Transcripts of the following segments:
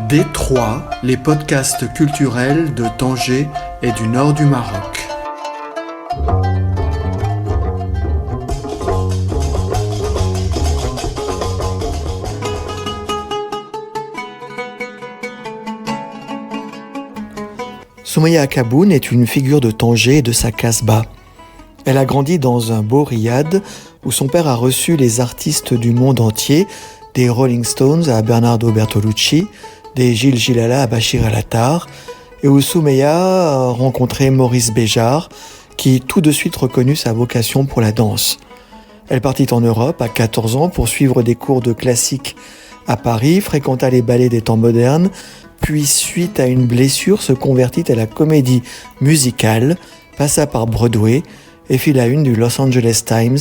D3, les podcasts culturels de Tanger et du nord du Maroc. Soumaïa Akaboun est une figure de Tanger et de sa Casbah. Elle a grandi dans un beau riad où son père a reçu les artistes du monde entier, des Rolling Stones à Bernardo Bertolucci, des Gilles Gilala à Bachir El-Attar, et où Soumaïa a rencontré Maurice Béjart, qui tout de suite reconnut sa vocation pour la danse. Elle partit en Europe à 14 ans pour suivre des cours de classique à Paris, fréquenta les ballets des temps modernes, puis suite à une blessure se convertit à la comédie musicale, passa par Broadway et fit la une du Los Angeles Times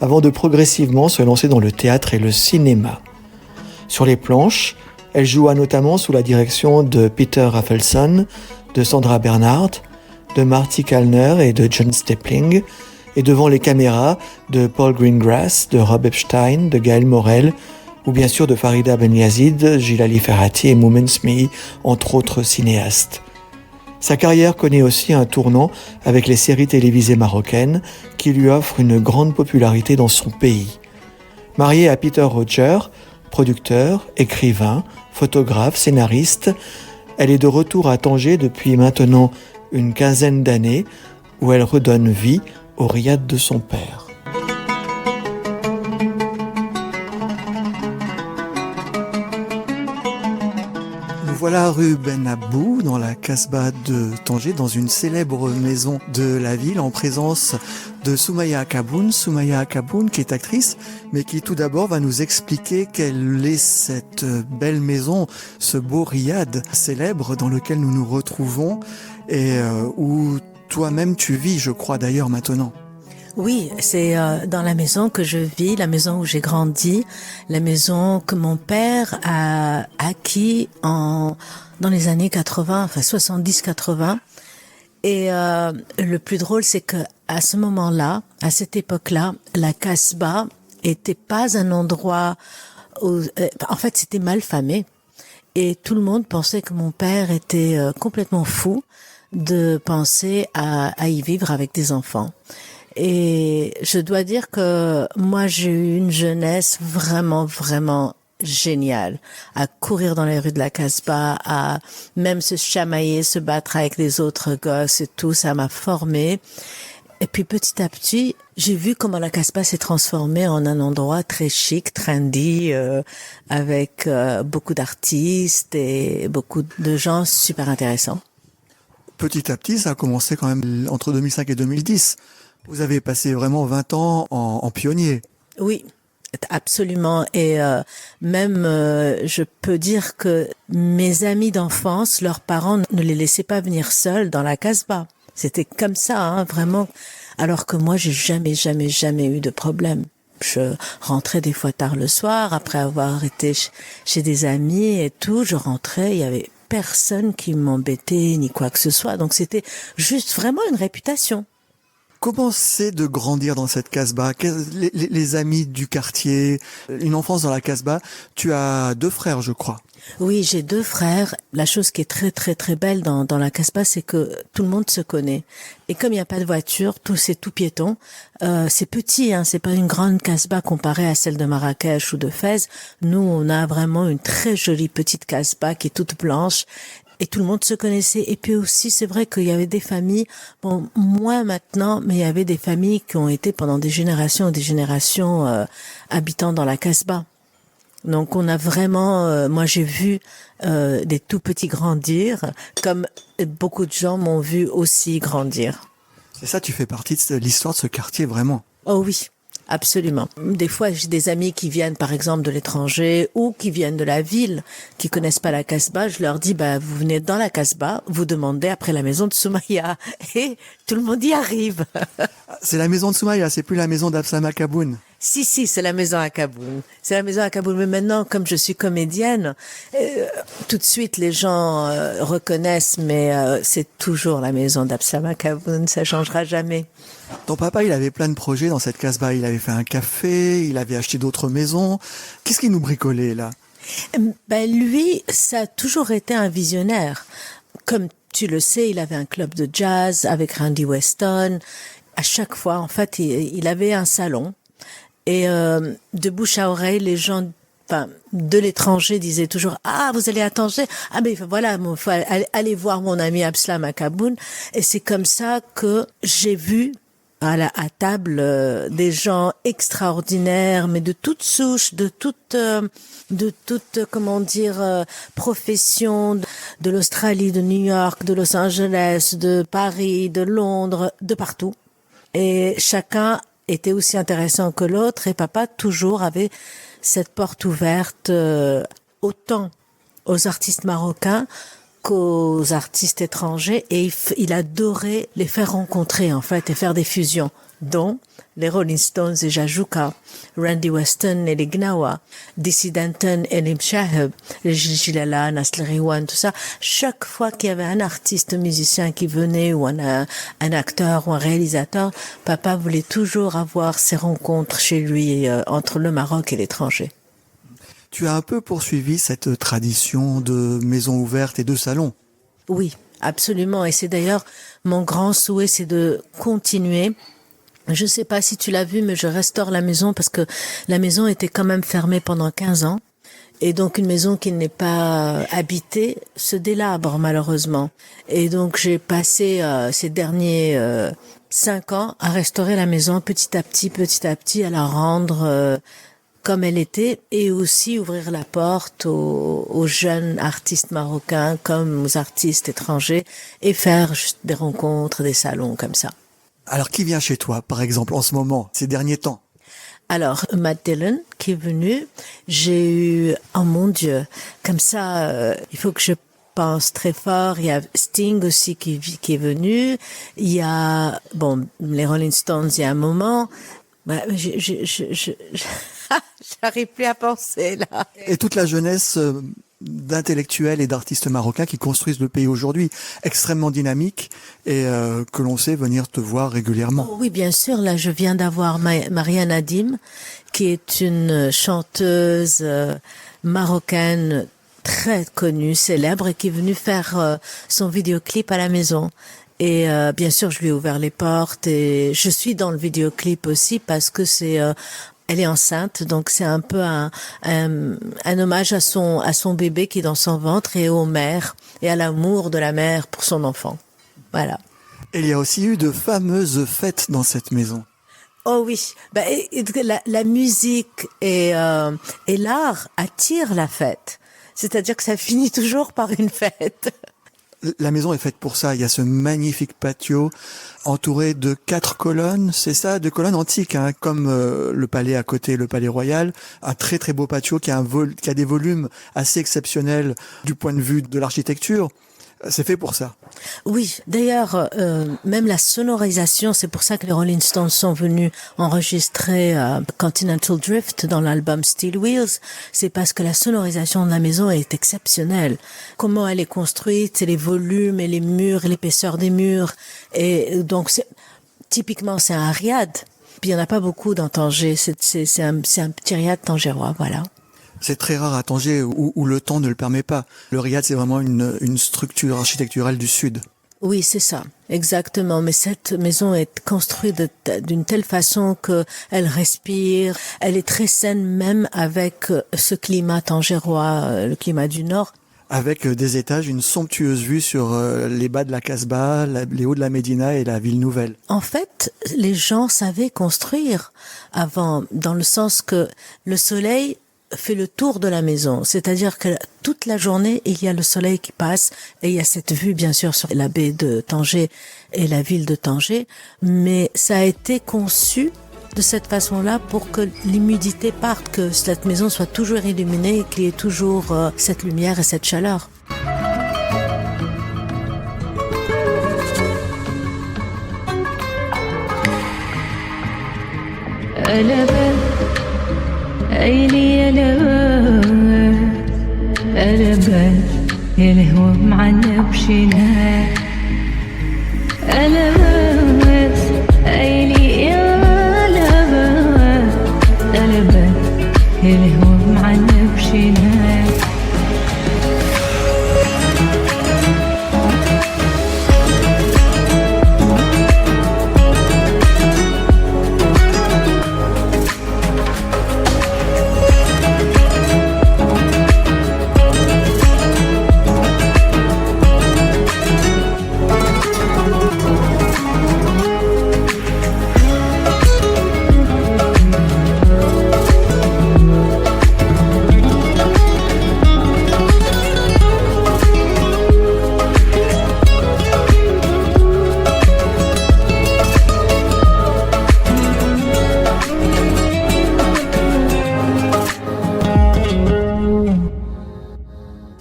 avant de progressivement se lancer dans le théâtre et le cinéma. Sur les planches, elle joua notamment sous la direction de Peter Rafelson, de Sandra Bernhard, de Marty Kalner et de John Stepling, et devant les caméras de Paul Greengrass, de Rob Epstein, de Gaël Morel, ou bien sûr de Farida Benyazid, Gilali Ferhati et Moumen Smehi, entre autres cinéastes. Sa carrière connaît aussi un tournant avec les séries télévisées marocaines qui lui offrent une grande popularité dans son pays. Mariée à Peter Roger, producteur, écrivain, photographe, scénariste, elle est de retour à Tanger depuis maintenant une quinzaine d'années où elle redonne vie au riad de son père. Voilà rue Ben Abou, dans la Casbah de Tanger, dans une célèbre maison de la ville, en présence de Soumaïa Akaboun. Soumaïa Akaboun, qui est actrice, mais qui tout d'abord va nous expliquer quelle est cette belle maison, ce beau riad célèbre dans lequel nous nous retrouvons et où toi-même tu vis, je crois d'ailleurs maintenant. Oui, c'est dans la maison que je vis, la maison où j'ai grandi, la maison que mon père a acquis dans les années 80, enfin 70-80. Et le plus drôle, c'est que à ce moment-là, à cette époque-là, la Casbah était pas un endroit où, en fait, c'était mal famé. Et tout le monde pensait que mon père était complètement fou de penser à y vivre avec des enfants. Et je dois dire que moi, j'ai eu une jeunesse vraiment, vraiment géniale. À courir dans les rues de la Casbah, à même se chamailler, se battre avec les autres gosses et tout, ça m'a formée. Et puis petit à petit, j'ai vu comment la Casbah s'est transformée en un endroit très chic, trendy, avec beaucoup d'artistes et beaucoup de gens super intéressants. Petit à petit, ça a commencé quand même entre 2005 et 2010. Vous avez passé vraiment 20 ans en pionnier. Oui, absolument. Et même, je peux dire que mes amis d'enfance, leurs parents ne les laissaient pas venir seuls dans la Casbah. C'était comme ça, hein, vraiment. Alors que moi, j'ai jamais eu de problème. Je rentrais des fois tard le soir, après avoir été chez des amis et tout. Je rentrais, il y avait personne qui m'embêtait ni quoi que ce soit. Donc c'était juste vraiment une réputation. Comment c'est de grandir dans cette Casbah? Les amis du quartier, une enfance dans la Casbah. Tu as 2 frères, je crois. Oui, j'ai 2 frères. La chose qui est très très très belle dans la Casbah, c'est que tout le monde se connaît. Et comme il n'y a pas de voiture, c'est tout piéton. C'est petit, hein, c'est pas une grande Casbah comparée à celle de Marrakech ou de Fès. Nous, on a vraiment une très jolie petite Casbah qui est toute blanche. Et tout le monde se connaissait. Et puis aussi, c'est vrai qu'il y avait des familles, bon, moins maintenant, mais il y avait des familles qui ont été pendant des générations habitant dans la Casbah. Donc on a vraiment, moi j'ai vu des tout petits grandir, comme beaucoup de gens m'ont vu aussi grandir. C'est ça, tu fais partie de l'histoire de ce quartier, vraiment. Oh oui. Absolument. Des fois, j'ai des amis qui viennent, par exemple, de l'étranger ou qui viennent de la ville, qui connaissent pas la Casbah. Je leur dis, vous venez dans la Casbah, vous demandez après la maison de Soumaïa. Et tout le monde y arrive. C'est la maison de Soumaïa, c'est plus la maison d'Absam Akaboun. Si, c'est la maison à Kaboul. C'est la maison à Kaboul. Mais maintenant, comme je suis comédienne, tout de suite, les gens reconnaissent, mais c'est toujours la maison d'Absam à Kaboul. Ça changera jamais. Ton papa, il avait plein de projets dans cette Casbah. Il avait fait un café, il avait acheté d'autres maisons. Qu'est-ce qu'il nous bricolait, là? Ben lui, ça a toujours été un visionnaire. Comme tu le sais, il avait un club de jazz avec Randy Weston. À chaque fois, en fait, il avait un salon. Et de bouche à oreille, les gens de l'étranger disaient toujours ah vous allez à Tanger, ah ben voilà, il faut aller voir mon ami Abslam à Kaboul. Et c'est comme ça que j'ai vu à table des gens extraordinaires, mais de toutes souches, de toute comment dire profession, de l'Australie, de New York, de Los Angeles, de Paris, de Londres, de partout. Et chacun était aussi intéressant que l'autre, et papa toujours avait cette porte ouverte autant aux artistes marocains qu'aux artistes étrangers, et il adorait les faire rencontrer en fait et faire des fusions, dont les Rolling Stones et Jajouka, Randy Weston et les Gnawa, Dizzy Denton et les Mshaheb, les Jilala, Nasl Rewan, tout ça. Chaque fois qu'il y avait un artiste musicien qui venait, ou un acteur ou un réalisateur, papa voulait toujours avoir ces rencontres chez lui entre le Maroc et l'étranger. Tu as un peu poursuivi cette tradition de maison ouverte et de salon. Oui, absolument. Et c'est d'ailleurs mon grand souhait, c'est de continuer. Je sais pas si tu l'as vu, mais je restaure la maison parce que la maison était quand même fermée pendant 15 ans. Et donc une maison qui n'est pas habitée se délabre malheureusement. Et donc j'ai passé ces derniers 5 ans à restaurer la maison petit à petit, à la rendre comme elle était, et aussi ouvrir la porte aux jeunes artistes marocains comme aux artistes étrangers, et faire juste des rencontres, des salons comme ça. Alors qui vient chez toi, par exemple, en ce moment, ces derniers temps? Alors, Matt Dillon qui est venu, j'ai eu, oh mon Dieu, comme ça, il faut que je pense très fort. Il y a Sting aussi qui est venu, il y a, bon, les Rolling Stones il y a un moment, bah, j'arrive plus à penser là. Et toute la jeunesse d'intellectuels et d'artistes marocains qui construisent le pays aujourd'hui, extrêmement dynamique, et que l'on sait venir te voir régulièrement. Oh, oui, bien sûr. Là, je viens d'avoir Maria Nadim, qui est une chanteuse marocaine très connue, célèbre, et qui est venue faire son vidéoclip à la maison. Et bien sûr, je lui ai ouvert les portes, et je suis dans le vidéoclip aussi parce que c'est elle est enceinte, donc c'est un peu un hommage à son bébé qui est dans son ventre, et aux mères, et à l'amour de la mère pour son enfant. Voilà. Et il y a aussi eu de fameuses fêtes dans cette maison. Oh oui, la musique et l'art attirent la fête. C'est-à-dire que ça finit toujours par une fête. La maison est faite pour ça. Il y a ce magnifique patio entouré de 4 colonnes, c'est ça, de colonnes antiques, hein, comme le palais à côté, le palais royal. Un très très beau patio qui a des volumes assez exceptionnels du point de vue de l'architecture. C'est fait pour ça. Oui, d'ailleurs, même la sonorisation, c'est pour ça que les Rolling Stones sont venus enregistrer Continental Drift dans l'album Steel Wheels. C'est parce que la sonorisation de la maison est exceptionnelle. Comment elle est construite, c'est les volumes et les murs, et l'épaisseur des murs. Et donc, typiquement, c'est un riad. Puis il n'y en a pas beaucoup dans Tanger. C'est un petit riad tangérois, voilà. C'est très rare à Tanger où le temps ne le permet pas. Le riad, c'est vraiment une structure architecturale du Sud. Oui, c'est ça, exactement. Mais cette maison est construite d'une telle façon que elle respire. Elle est très saine même avec ce climat tangérois, le climat du Nord. Avec des étages, une somptueuse vue sur les bas de la Casbah, les hauts de la Médina et la ville nouvelle. En fait, les gens savaient construire avant, dans le sens que le soleil fait le tour de la maison, c'est-à-dire que toute la journée il y a le soleil qui passe, et il y a cette vue bien sûr sur la baie de Tanger et la ville de Tanger, mais ça a été conçu de cette façon-là pour que l'humidité parte, que cette maison soit toujours illuminée et qu'il y ait toujours cette lumière et cette chaleur. عيني قلبت الهوى معنا بشينها قلبت عيني قلبت الهوى معنا بشينها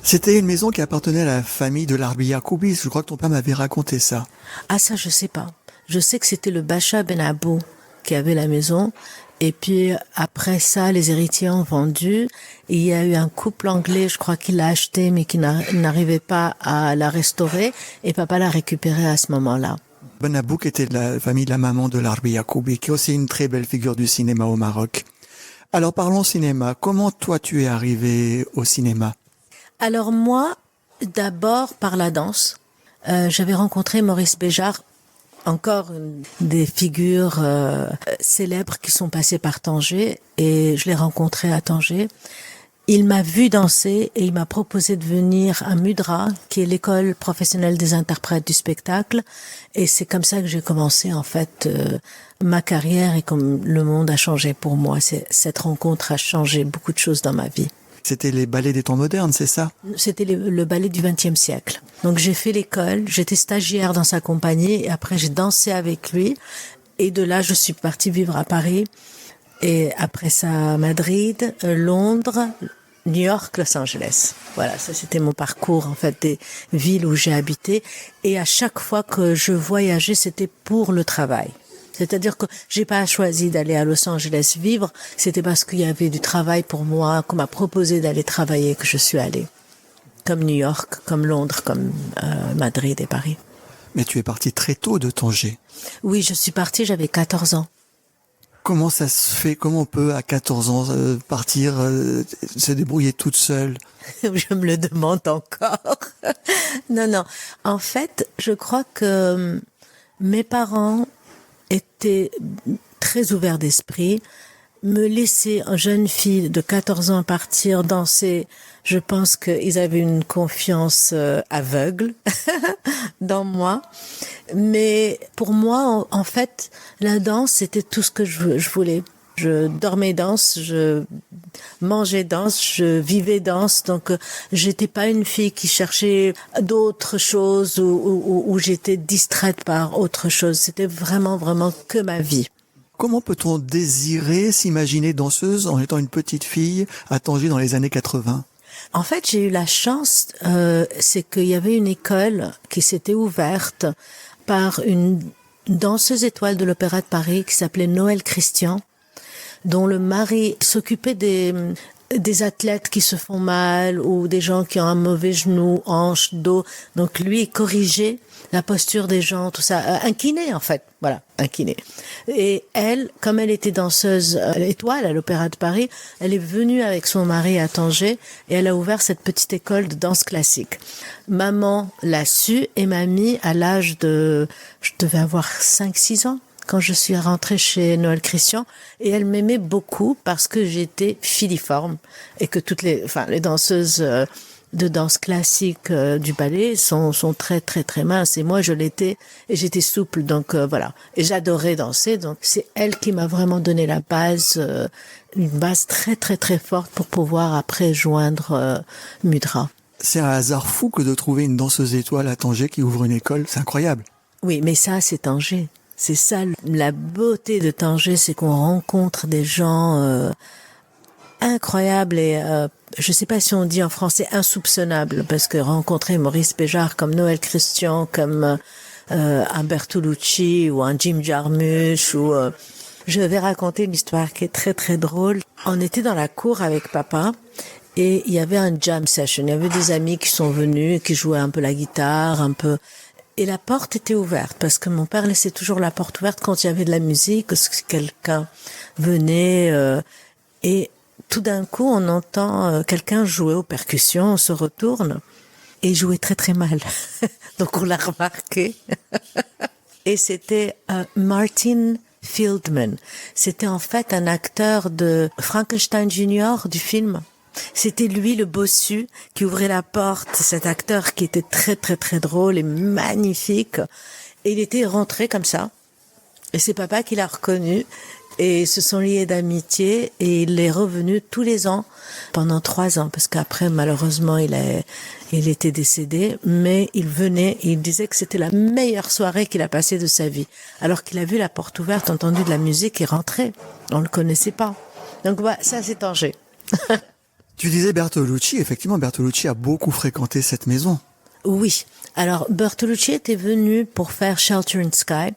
C'était une maison qui appartenait à la famille de l'Arbi Yacoubi. Je crois que ton père m'avait raconté ça. Ah ça, je sais pas. Je sais que c'était le Bacha Ben Abou qui avait la maison. Et puis après ça, les héritiers ont vendu. Et il y a eu un couple anglais, je crois, qui l'a acheté, mais qui n'arrivait pas à la restaurer. Et papa l'a récupéré à ce moment-là. Ben Abou, qui était de la famille de la maman de l'Arbi Yacoubi, qui est aussi une très belle figure du cinéma au Maroc. Alors parlons cinéma. Comment toi tu es arrivé au cinéma? Alors moi, d'abord par la danse. J'avais rencontré Maurice Béjart, encore une des figures célèbres qui sont passées par Tanger, et je l'ai rencontré à Tanger. Il m'a vu danser et il m'a proposé de venir à MUDRA, qui est l'école professionnelle des interprètes du spectacle, et c'est comme ça que j'ai commencé en fait ma carrière, et comme le monde a changé pour moi. Cette rencontre a changé beaucoup de choses dans ma vie. C'était les ballets des temps modernes, c'est ça? C'était le ballet du XXe siècle. Donc j'ai fait l'école, j'étais stagiaire dans sa compagnie, et après j'ai dansé avec lui, et de là je suis partie vivre à Paris, et après ça à Madrid, Londres, New York, Los Angeles. Voilà, ça c'était mon parcours en fait des villes où j'ai habité, et à chaque fois que je voyageais, c'était pour le travail. C'est-à-dire que j'ai pas choisi d'aller à Los Angeles vivre, c'était parce qu'il y avait du travail pour moi, qu'on m'a proposé d'aller travailler, que je suis allée. Comme New York, comme Londres, comme Madrid et Paris. Mais tu es partie très tôt de Tanger. Oui, je suis partie, j'avais 14 ans. Comment ça se fait? Comment on peut à 14 ans partir, se débrouiller toute seule? Je me le demande encore. Non. En fait, je crois que mes parents étaient très ouverts d'esprit. Me laisser une jeune fille de 14 ans partir danser, je pense qu'ils avaient une confiance aveugle dans moi. Mais pour moi, en fait, la danse, c'était tout ce que je voulais. Je dormais danse, je mangeais danse, je vivais danse. Donc, j'étais pas une fille qui cherchait d'autres choses ou j'étais distraite par autre chose. C'était vraiment que ma vie. Comment peut-on désirer s'imaginer danseuse en étant une petite fille à Tanger dans les années 80? En fait, j'ai eu la chance, c'est qu'il y avait une école qui s'était ouverte par une danseuse étoile de l'Opéra de Paris qui s'appelait Noël Christian, dont le mari s'occupait des athlètes qui se font mal ou des gens qui ont un mauvais genou, hanche, dos. Donc lui, il corrigeait la posture des gens, tout ça. Un kiné, en fait. Voilà, un kiné. Et elle, comme elle était danseuse étoile à l'Opéra de Paris, elle est venue avec son mari à Tanger et elle a ouvert cette petite école de danse classique. Maman l'a su et m'a mis à l'âge de... Je devais avoir 5-6 ans quand je suis rentrée chez Noël Christian, et elle m'aimait beaucoup parce que j'étais filiforme et que toutes les danseuses de danse classique du ballet sont très minces, et moi je l'étais et j'étais souple, donc voilà, et j'adorais danser. Donc c'est elle qui m'a vraiment donné la base, une base très forte pour pouvoir après joindre MUDRA. C'est un hasard fou que de trouver une danseuse étoile à Tanger qui ouvre une école, c'est incroyable. Oui, mais ça c'est Tanger. C'est ça, la beauté de Tanger, c'est qu'on rencontre des gens incroyables et je sais pas si on dit en français insoupçonnables, parce que rencontrer Maurice Béjart comme Noël Christian, comme un Bertolucci ou un Jim Jarmusch ou je vais raconter une histoire qui est très drôle. On était dans la cour avec papa et il y avait un jam session. Il y avait des amis qui sont venus et qui jouaient un peu la guitare, un peu. Et la porte était ouverte, parce que mon père laissait toujours la porte ouverte quand il y avait de la musique, que quelqu'un venait, et tout d'un coup, on entend quelqu'un jouer aux percussions, on se retourne, et il jouait très mal. Donc on l'a remarqué. Et c'était Martin Fieldman. C'était en fait un acteur de Frankenstein Junior du film. C'était lui, le bossu, qui ouvrait la porte, cet acteur qui était très drôle et magnifique. Et il était rentré comme ça. Et c'est papa qui l'a reconnu. Et ils se sont liés d'amitié. Et il est revenu tous les ans pendant 3 ans. Parce qu'après, malheureusement, il était décédé. Mais il venait et il disait que c'était la meilleure soirée qu'il a passée de sa vie. Alors qu'il a vu la porte ouverte, entendu de la musique et rentré. On le connaissait pas. Donc voilà, ça c'est Tanger. Tu disais Bertolucci, effectivement, Bertolucci a beaucoup fréquenté cette maison. Oui. Alors, Bertolucci était venu pour faire Shelter in Sky.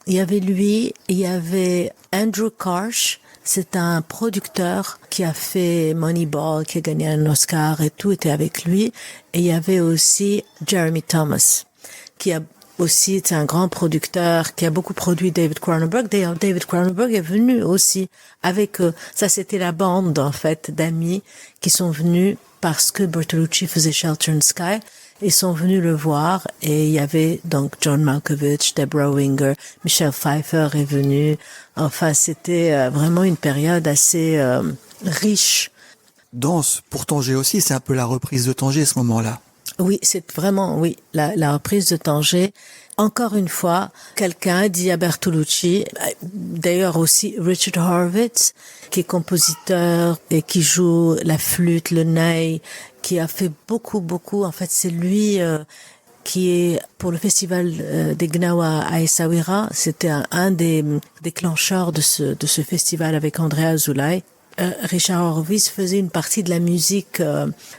Il y avait lui, il y avait Andrew Karsh, c'est un producteur qui a fait Moneyball, qui a gagné un Oscar et tout était avec lui. Et il y avait aussi Jeremy Thomas, qui a aussi, c'est un grand producteur qui a beaucoup produit David Cronenberg. D'ailleurs, David Cronenberg est venu aussi avec eux. Ça, c'était la bande, en fait, d'amis qui sont venus parce que Bertolucci faisait Shelter in Sky. Ils sont venus le voir et il y avait donc John Malkovich, Deborah Winger, Michelle Pfeiffer est venu. Enfin, c'était vraiment une période assez riche. Danse pour Tanger aussi, c'est un peu la reprise de Tanger ce moment-là. Oui, c'est vraiment, oui, la reprise de Tanger. Encore une fois, quelqu'un a dit à Bertolucci, d'ailleurs aussi Richard Horvitz, qui est compositeur et qui joue la flûte, le ney, qui a fait beaucoup. En fait, c'est lui qui est pour le festival des Gnawa à Essaouira. C'était un des déclencheurs de ce festival avec André Azoulay. Richard Horvitz faisait une partie de la musique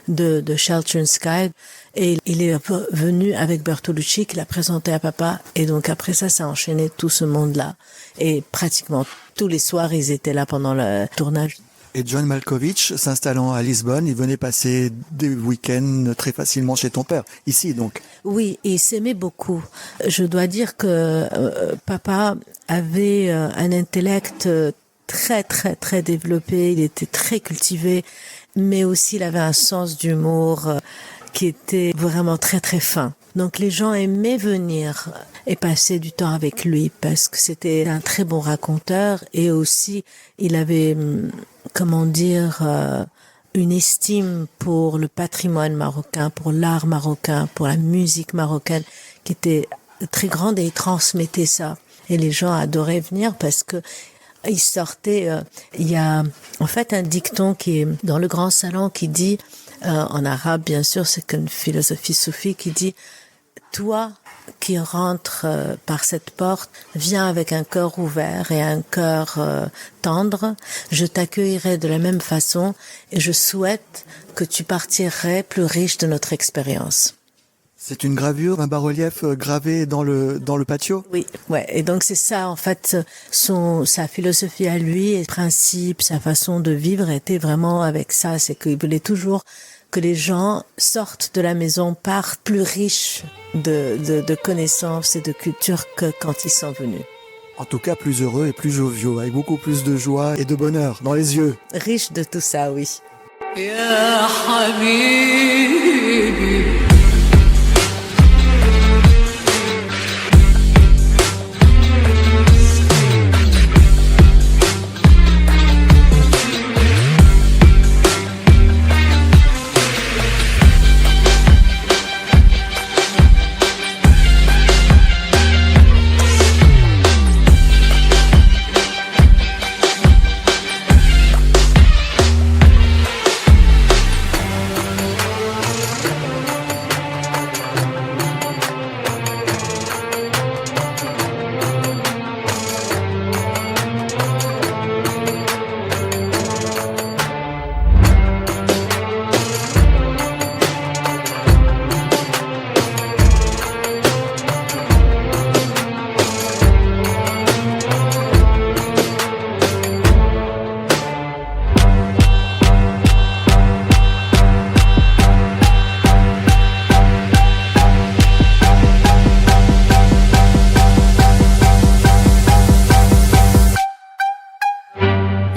de Shelter in Sky et il est venu avec Bertolucci qui l'a présenté à papa et donc après ça a enchaîné tout ce monde-là et pratiquement tous les soirs ils étaient là pendant le tournage. Et John Malkovich, s'installant à Lisbonne, il venait passer des week-ends très facilement chez ton père, ici donc. Oui, et il s'aimait beaucoup. Je dois dire que papa avait un intellect très développé, il était très cultivé, mais aussi il avait un sens d'humour qui était vraiment très fin. Donc les gens aimaient venir et passer du temps avec lui parce que c'était un très bon raconteur et aussi il avait, une estime pour le patrimoine marocain, pour l'art marocain, pour la musique marocaine qui était très grande et il transmettait ça. Et les gens adoraient venir parce que il sortait, il y a en fait un dicton qui est dans le grand salon qui dit, en arabe bien sûr, c'est une philosophie soufie qui dit « Toi qui rentres par cette porte, viens avec un cœur ouvert et un cœur tendre, je t'accueillerai de la même façon et je souhaite que tu partirais plus riche de notre expérience. » C'est une gravure, un bas-relief gravé dans le patio? Oui, ouais. Et donc c'est ça, en fait, sa philosophie à lui, et principe, sa façon de vivre était vraiment avec ça. C'est qu'il voulait toujours que les gens sortent de la maison, partent plus riches de connaissances et de culture que quand ils sont venus. En tout cas, plus heureux et plus joviaux, avec beaucoup plus de joie et de bonheur dans les yeux. Riches de tout ça, oui. Ya habibi.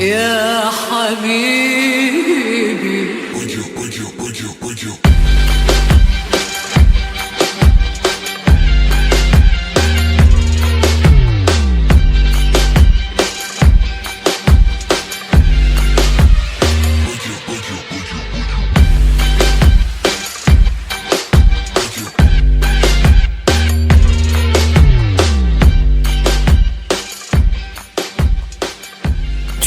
يا حبيبي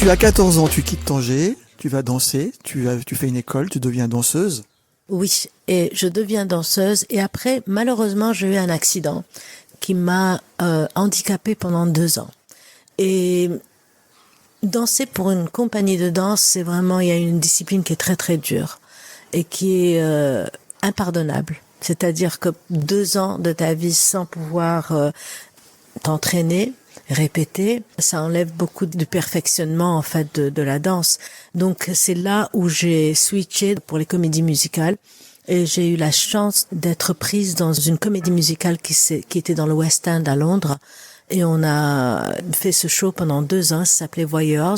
Tu as 14 ans, tu quittes Tanger, tu vas danser, tu fais une école, tu deviens danseuse. Oui, et je deviens danseuse. Et après, malheureusement, j'ai eu un accident qui m'a handicapée pendant 2 ans. Et danser pour une compagnie de danse, c'est vraiment, il y a une discipline qui est très très dure et qui est impardonnable. C'est-à-dire que 2 ans de ta vie sans pouvoir t'entraîner, répéter, ça enlève beaucoup du perfectionnement en fait de la danse. Donc c'est là où j'ai switché pour les comédies musicales et j'ai eu la chance d'être prise dans une comédie musicale qui était dans le West End à Londres. Et on a fait ce show pendant 2 ans, ça s'appelait Voyeurs,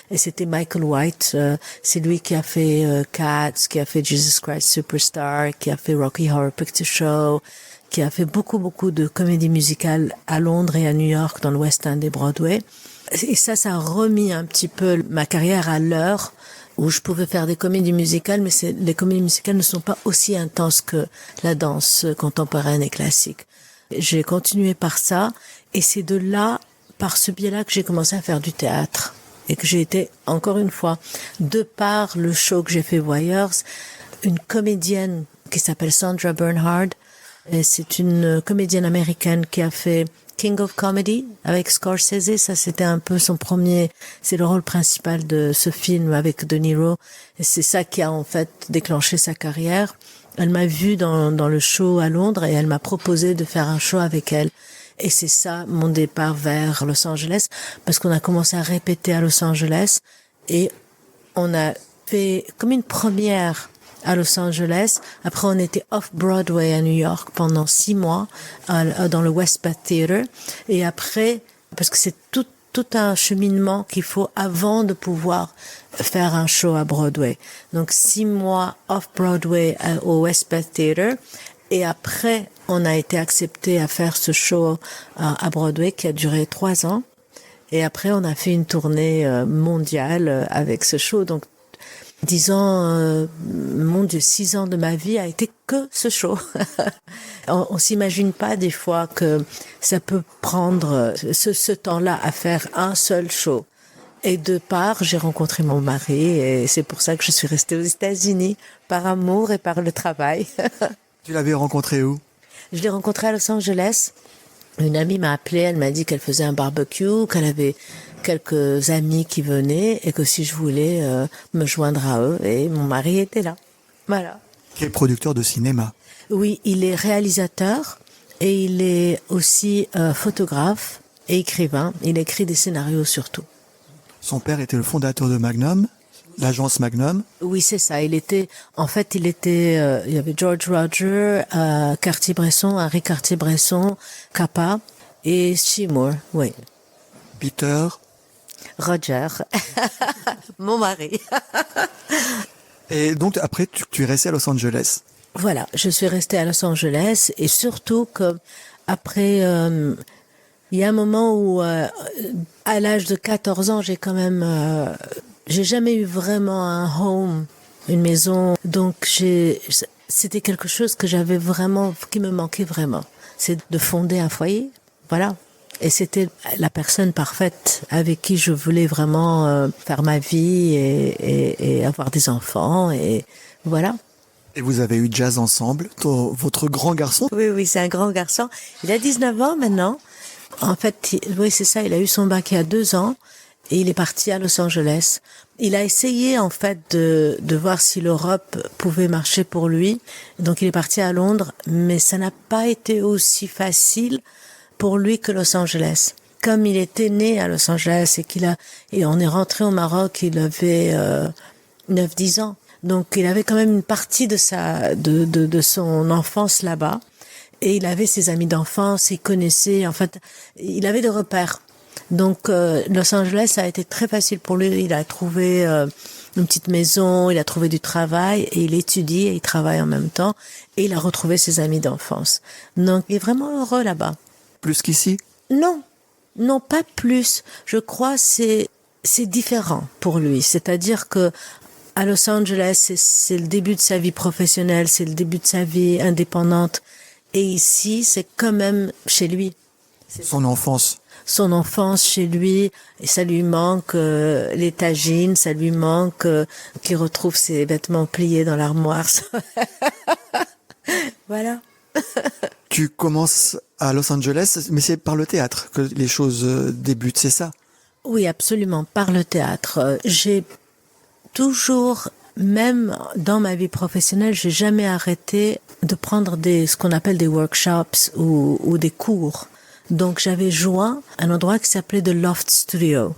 et c'était Michael White, c'est lui qui a fait Cats, qui a fait Jesus Christ Superstar, qui a fait Rocky Horror Picture Show, qui a fait beaucoup de comédies musicales à Londres et à New York dans le West End et Broadway. Et ça a remis un petit peu ma carrière à l'heure où je pouvais faire des comédies musicales, mais les comédies musicales ne sont pas aussi intenses que la danse contemporaine et classique. J'ai continué par ça, et c'est de là, par ce biais-là, que j'ai commencé à faire du théâtre. Et que j'ai été, encore une fois, de par le show que j'ai fait Voyeurs, une comédienne qui s'appelle Sandra Bernhard. Et c'est une comédienne américaine qui a fait King of Comedy avec Scorsese. Ça, c'était un peu son premier, c'est le rôle principal de ce film avec De Niro. Et c'est ça qui a en fait déclenché sa carrière. Elle m'a vue dans le show à Londres et elle m'a proposé de faire un show avec elle. Et c'est ça mon départ vers Los Angeles, parce qu'on a commencé à répéter à Los Angeles et on a fait comme une première à Los Angeles. Après, on était off-Broadway à New York pendant 6 mois dans le West Bath Theatre. Et après, parce que c'est tout un cheminement qu'il faut avant de pouvoir faire un show à Broadway. Donc 6 mois off-Broadway au West Bath Theatre. Et après, on a été accepté à faire ce show à Broadway qui a duré 3 ans. Et après, on a fait une tournée mondiale avec ce show. Donc, disons, mon Dieu, 6 ans de ma vie a été que ce show. on s'imagine pas des fois que ça peut prendre ce temps-là à faire un seul show. Et de part, j'ai rencontré mon mari et c'est pour ça que je suis restée aux États-Unis, par amour et par le travail. Tu l'avais rencontré où? Je l'ai rencontré à Los Angeles. Une amie m'a appelée, elle m'a dit qu'elle faisait un barbecue, qu'elle avait quelques amis qui venaient et que si je voulais me joindre à eux. Et mon mari était là. Voilà. Qui est producteur de cinéma. Oui, il est réalisateur et il est aussi photographe et écrivain. Il écrit des scénarios surtout. Son père était le fondateur de Magnum, l'agence Magnum. Oui, c'est ça. Il y avait George Roger, Cartier-Bresson, Henri Cartier-Bresson, Capa et Seymour, oui. Peter. Roger, mon mari. Et donc après, tu es resté à Los Angeles. Voilà, je suis restée à Los Angeles et surtout que après, il y a un moment où, à l'âge de 14 ans, j'ai jamais eu vraiment un home, une maison. Donc c'était quelque chose que j'avais vraiment, qui me manquait vraiment. C'est de fonder un foyer, voilà. Et c'était la personne parfaite avec qui je voulais vraiment faire ma vie et avoir des enfants et voilà. Et vous avez eu jazz ensemble, votre grand garçon? Oui, c'est un grand garçon. Il a 19 ans maintenant. En fait, oui, c'est ça, il a eu son bac il y a 2 ans et il est parti à Los Angeles. Il a essayé, en fait, de voir si l'Europe pouvait marcher pour lui. Donc, il est parti à Londres, mais ça n'a pas été aussi facile pour lui que Los Angeles. Comme il était né à Los Angeles et on est rentré au Maroc, il avait 9-10 ans. Donc il avait quand même une partie de son enfance là-bas. Et il avait ses amis d'enfance, il connaissait, en fait, il avait des repères. Donc Los Angeles a été très facile pour lui. Il a trouvé une petite maison, il a trouvé du travail et il étudie et il travaille en même temps. Et il a retrouvé ses amis d'enfance. Donc il est vraiment heureux là-bas. Plus qu'ici? Non, pas plus. Je crois c'est différent pour lui. C'est-à-dire que à Los Angeles, c'est le début de sa vie professionnelle, c'est le début de sa vie indépendante. Et ici, c'est quand même chez lui. Son enfance. Son enfance chez lui, et ça lui manque les tagines, ça lui manque qu'il retrouve ses vêtements pliés dans l'armoire. Voilà. Tu commences à Los Angeles, mais c'est par le théâtre que les choses débutent, c'est ça? Oui, absolument, par le théâtre. J'ai toujours, même dans ma vie professionnelle, j'ai jamais arrêté de prendre ce qu'on appelle des workshops ou des cours. Donc j'avais joint un endroit qui s'appelait The Loft Studio.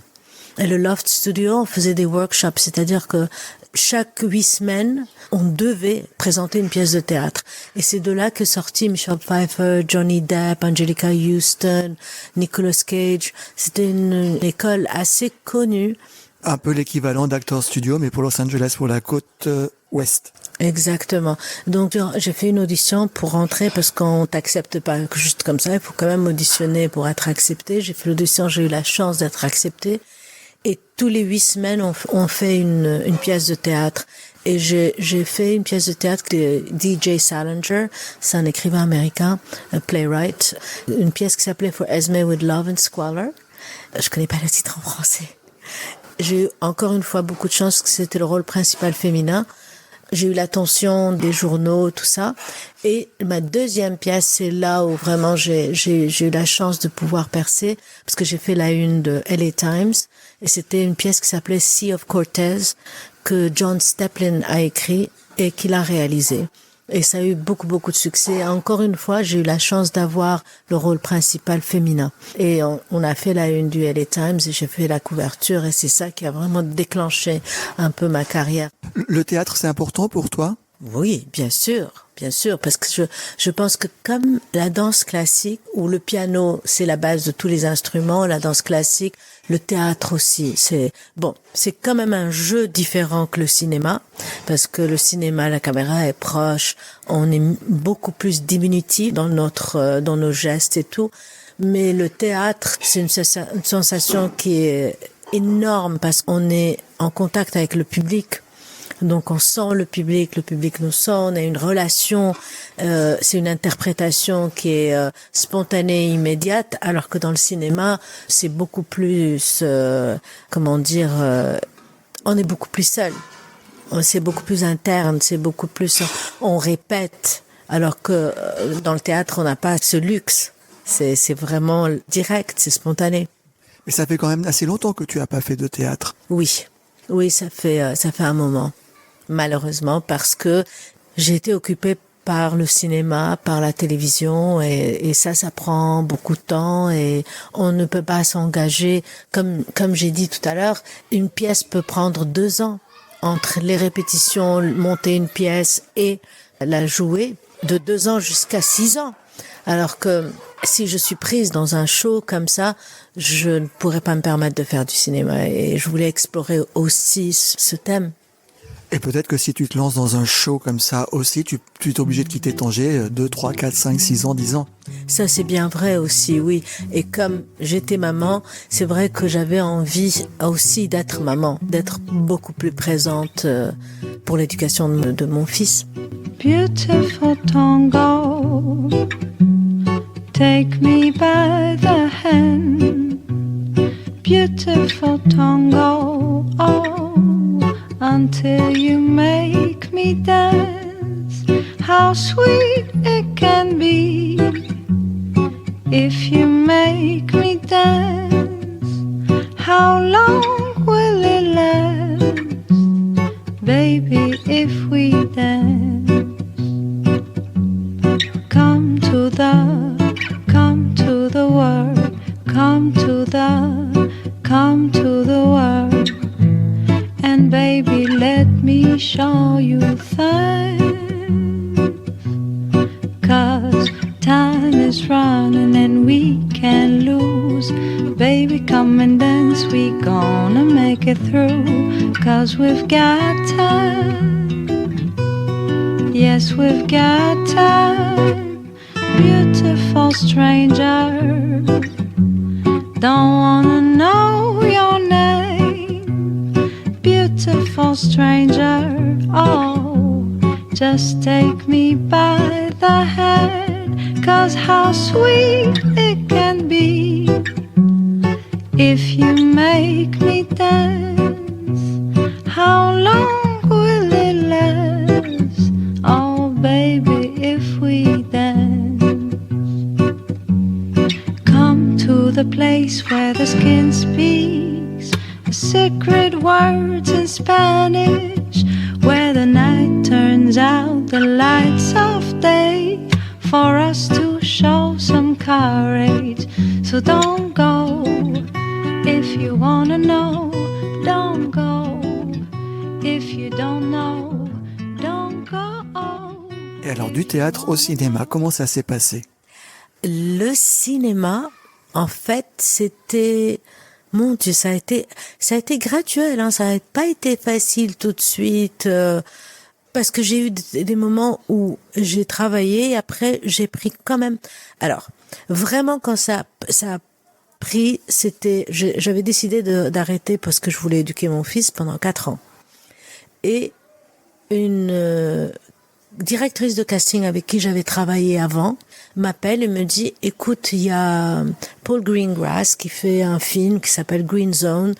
Et le Loft Studio, on faisait des workshops, c'est-à-dire que chaque 8 semaines, on devait présenter une pièce de théâtre. Et c'est de là que sortit Michelle Pfeiffer, Johnny Depp, Angelica Houston, Nicolas Cage. C'était une école assez connue. Un peu l'équivalent d'Actors Studio, mais pour Los Angeles, pour la côte ouest. Exactement. Donc j'ai fait une audition pour rentrer parce qu'on t'accepte pas juste comme ça. Il faut quand même auditionner pour être accepté. J'ai fait l'audition, j'ai eu la chance d'être acceptée. Et tous les 8 semaines, on fait une pièce de théâtre. Et j'ai fait une pièce de théâtre de DJ Salinger, c'est un écrivain américain, un playwright, une pièce qui s'appelait For Esme with Love and Squalor. Je connais pas le titre en français. J'ai eu encore une fois beaucoup de chance que c'était le rôle principal féminin. J'ai eu l'attention des journaux, tout ça. Et ma deuxième pièce, c'est là où vraiment j'ai eu la chance de pouvoir percer, parce que j'ai fait la une de LA Times, et c'était une pièce qui s'appelait Sea of Cortez, que John Steplin a écrit et qu'il a réalisé. Et ça a eu beaucoup de succès. Encore une fois, j'ai eu la chance d'avoir le rôle principal féminin. Et on a fait la une du LA Times et j'ai fait la couverture, et c'est ça qui a vraiment déclenché un peu ma carrière. Le théâtre, c'est important pour toi? Oui, bien sûr, parce que je pense que comme la danse classique, où le piano, c'est la base de tous les instruments, la danse classique, le théâtre aussi, c'est quand même un jeu différent que le cinéma, parce que le cinéma, la caméra est proche, on est beaucoup plus diminutif dans nos gestes et tout, mais le théâtre, c'est une sensation qui est énorme parce qu'on est en contact avec le public. Donc on sent le public nous sent, on a une relation, c'est une interprétation qui est spontanée et immédiate, alors que dans le cinéma, c'est beaucoup plus, on est beaucoup plus seul, c'est beaucoup plus interne, c'est beaucoup plus, on répète, alors que dans le théâtre, on n'a pas ce luxe, c'est vraiment direct, c'est spontané. Mais ça fait quand même assez longtemps que tu as pas fait de théâtre. Oui, ça fait un moment. Malheureusement, parce que j'ai été occupée par le cinéma, par la télévision, et ça prend beaucoup de temps, et on ne peut pas s'engager. Comme j'ai dit tout à l'heure, une pièce peut prendre 2 ans entre les répétitions, monter une pièce et la jouer, de 2 ans jusqu'à 6 ans. Alors que si je suis prise dans un show comme ça, je ne pourrais pas me permettre de faire du cinéma, et je voulais explorer aussi ce thème. Et peut-être que si tu te lances dans un show comme ça aussi, tu es obligé de quitter Tanger 2, 3, 4, 5, 6 ans, 10 ans. Ça, c'est bien vrai aussi, oui. Et comme j'étais maman, c'est vrai que j'avais envie aussi d'être maman, d'être beaucoup plus présente pour l'éducation de mon fils. Beautiful tango, take me by the hand. Beautiful tango, oh, until you make me dance. How sweet it can be if you make me dance. How long will it last, baby, if we dance? Come to the world, come to the world. And baby, let me show you things, 'cause time is running and we can't lose. Baby, come and dance, we gonna make it through, 'cause we've got time. Yes, we've got time. Beautiful stranger, don't wanna know your name. Beautiful stranger, oh, just take me by the hand. 'Cause how sweet it can be if you make me dance. How long will it last, oh baby, if we dance? Come to the place where the skin speaks, secret words in Spanish, where the night turns out the lights of day, for us to show some courage. So don't go, if you wanna know, don't go, if you don't know, don't go. Et alors du théâtre au cinéma, comment ça s'est passé? Le cinéma, en fait, c'était... Mon Dieu, ça a été graduel, hein, ça n'a pas été facile tout de suite, parce que j'ai eu des moments où j'ai travaillé et après j'ai pris quand même. Alors, vraiment quand ça a pris, j'avais décidé d'arrêter parce que je voulais éduquer mon fils pendant 4 ans. Et une directrice de casting avec qui j'avais travaillé avant m'appelle et me dit « Écoute, il y a Paul Greengrass qui fait un film qui s'appelle Green Zone.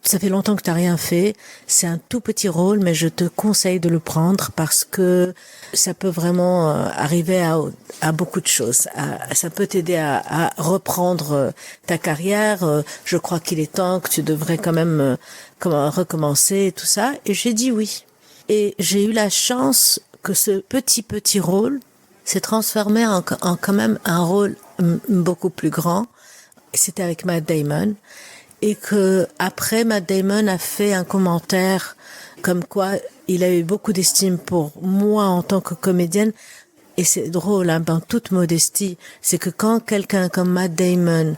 Ça fait longtemps que tu n'as rien fait. C'est un tout petit rôle, mais je te conseille de le prendre parce que ça peut vraiment arriver à beaucoup de choses. Ça peut t'aider à reprendre ta carrière. Je crois qu'il est temps que tu devrais quand même recommencer et tout ça. » Et j'ai dit oui. Et j'ai eu la chance que ce petit rôle s'est transformé en quand même un rôle beaucoup plus grand. C'était avec Matt Damon. Et que après, Matt Damon a fait un commentaire comme quoi il a eu beaucoup d'estime pour moi en tant que comédienne. Et c'est drôle, hein, dans toute modestie, c'est que quand quelqu'un comme Matt Damon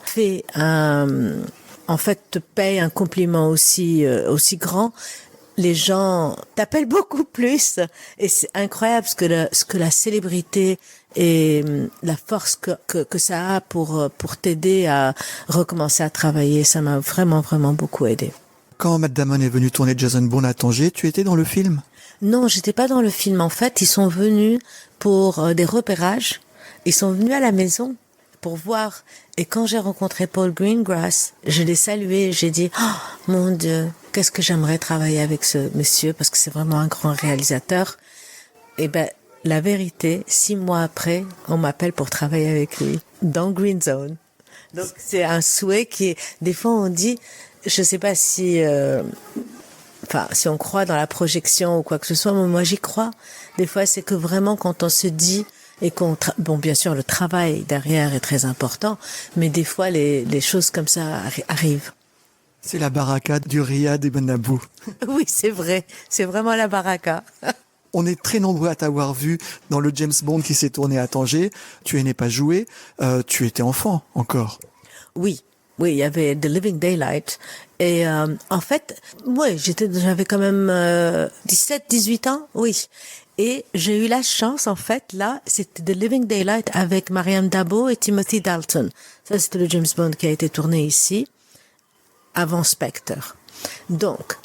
en fait, te paye un compliment aussi grand, les gens t'appellent beaucoup plus. Et c'est incroyable ce que la célébrité et la force que ça a pour t'aider à recommencer à travailler. Ça m'a vraiment, vraiment beaucoup aidé. Quand Matt Damon est venu tourner Jason Bourne à Tanger, tu étais dans le film? Non, j'étais pas dans le film. En fait, ils sont venus pour des repérages. Ils sont venus à la maison pour voir. Et quand j'ai rencontré Paul Greengrass, je l'ai salué. J'ai dit, oh, mon Dieu, qu'est-ce que j'aimerais travailler avec ce monsieur parce que c'est vraiment un grand réalisateur. Et la vérité, 6 mois après, on m'appelle pour travailler avec lui dans Green Zone. Donc c'est un souhait des fois on dit, je sais pas si on croit dans la projection ou quoi que ce soit, mais moi j'y crois. Des fois c'est que vraiment quand on se dit et bon bien sûr le travail derrière est très important, mais des fois les choses comme ça arrivent. C'est la baraka du Riyad Ibn Abu. Oui, c'est vrai. C'est vraiment la baraka. On est très nombreux à t'avoir vu dans le James Bond qui s'est tourné à Tanger. Tu n'es pas joué. Tu étais enfant encore. Oui, il y avait The Living Daylight. Et en fait, j'avais quand même 17, 18 ans. Oui. Et j'ai eu la chance, en fait, là, c'était The Living Daylight avec Marianne Dabo et Timothy Dalton. Ça, c'était le James Bond qui a été tourné ici, avant Spectre. Donc,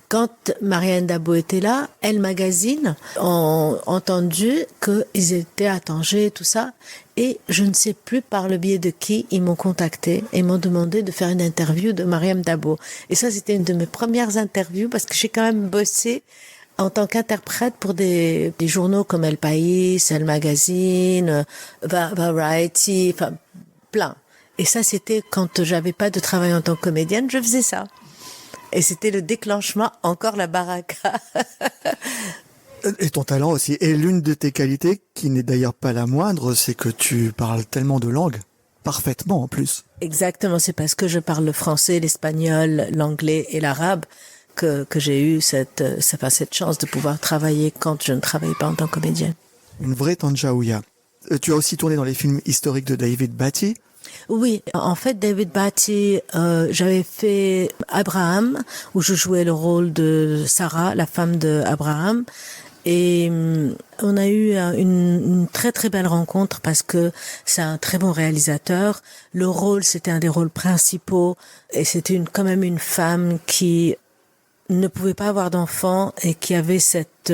quand Marianne Dabo était là, Elle Magazine ont entendu qu'ils étaient à Tanger et tout ça. Et je ne sais plus par le biais de qui ils m'ont contacté et m'ont demandé de faire une interview de Marianne Dabo. Et ça, c'était une de mes premières interviews parce que j'ai quand même bossé en tant qu'interprète pour des journaux comme El País, Elle Magazine, Variety, enfin plein. Et ça, c'était quand j'avais pas de travail en tant que comédienne, je faisais ça. Et c'était le déclenchement, encore la baraka. Et ton talent aussi. Et l'une de tes qualités, qui n'est d'ailleurs pas la moindre, c'est que tu parles tellement de langues. Parfaitement, en plus. Exactement. C'est parce que je parle le français, l'espagnol, l'anglais et l'arabe que j'ai eu cette chance de pouvoir travailler quand je ne travaillais pas en tant que comédienne. Une vraie Tanjaouia. Tu as aussi tourné dans les films historiques de David Batty. Oui, en fait, David Batty, j'avais fait Abraham, où je jouais le rôle de Sarah, la femme de Abraham. Et on a eu une très très belle rencontre parce que c'est un très bon réalisateur. Le rôle, c'était un des rôles principaux et c'était quand même une femme qui ne pouvait pas avoir d'enfant et qui avait cette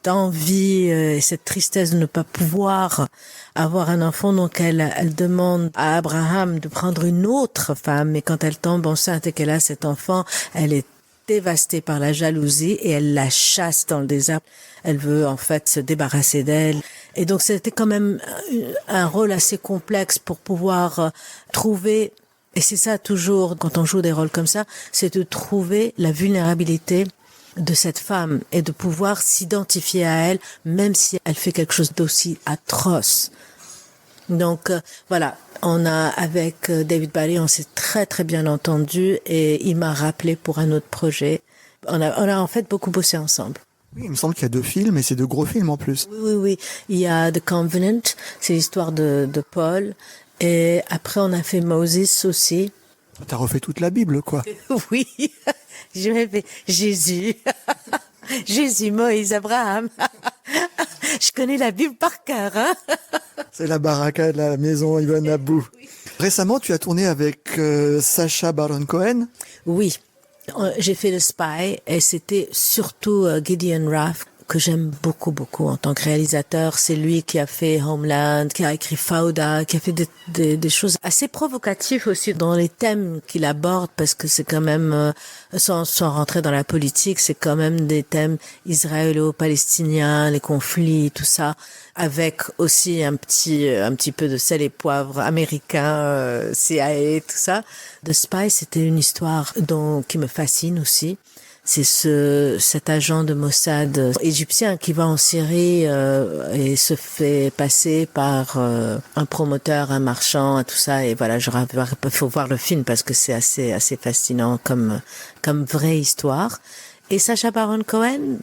envie et cette tristesse de ne pas pouvoir avoir un enfant. Donc elle demande à Abraham de prendre une autre femme, et quand elle tombe enceinte et qu'elle a cet enfant, elle est dévastée par la jalousie et elle la chasse dans le désert. Elle veut en fait se débarrasser d'elle. Et donc c'était quand même un rôle assez complexe pour pouvoir trouver Et c'est ça toujours, quand on joue des rôles comme ça, c'est de trouver la vulnérabilité de cette femme et de pouvoir s'identifier à elle, même si elle fait quelque chose d'aussi atroce. Donc voilà, on a avec David Barry, on s'est très très bien entendu et il m'a rappelé pour un autre projet. On a en fait beaucoup bossé ensemble. Oui, il me semble qu'il y a 2 films et c'est de gros films en plus. Oui. Il y a The Covenant, c'est l'histoire de Paul. Et après, on a fait Moses aussi. T'as refait toute la Bible, quoi. Oui, j'ai fait Jésus. Jésus, Moïse, Abraham. Je connais la Bible par cœur, hein. C'est la baraka de la maison Ibn Abou. Oui. Récemment, tu as tourné avec Sacha Baron Cohen. Oui, j'ai fait le Spy et c'était surtout Gideon Raff que j'aime beaucoup, beaucoup en tant que réalisateur. C'est lui qui a fait Homeland, qui a écrit Fauda, qui a fait des choses assez provocatives aussi dans les thèmes qu'il aborde, parce que c'est quand même, sans rentrer dans la politique, c'est quand même des thèmes israélo-palestiniens, les conflits, tout ça, avec aussi un petit peu de sel et poivre américain, CIA, tout ça. The Spy, c'était une histoire qui me fascine aussi. C'est cet agent de Mossad égyptien qui va en Syrie et se fait passer par un promoteur, un marchand, tout ça. Et voilà, il faut voir le film parce que c'est assez fascinant comme vraie histoire. Et Sacha Baron Cohen,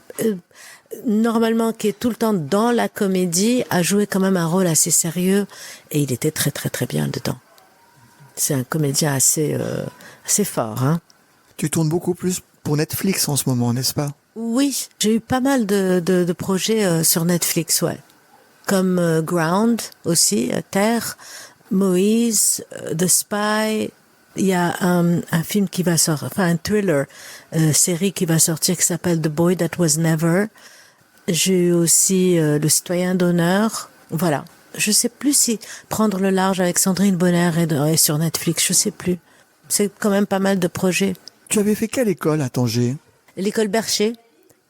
normalement qui est tout le temps dans la comédie, a joué quand même un rôle assez sérieux et il était très très très bien dedans. C'est un comédien assez fort, hein. Tu tournes beaucoup plus pour Netflix en ce moment, n'est-ce pas? Oui, j'ai eu pas mal de projets sur Netflix, ouais. Comme Ground aussi, Terre, Moïse, The Spy. Il y a un film qui va sortir, enfin un thriller, série qui va sortir qui s'appelle The Boy That Was Never. J'ai eu aussi Le Citoyen d'honneur. Voilà. Je sais plus si Prendre le large avec Sandrine Bonner est sur Netflix, je sais plus. C'est quand même pas mal de projets. Tu avais fait quelle école à Tanger? L'école Bercher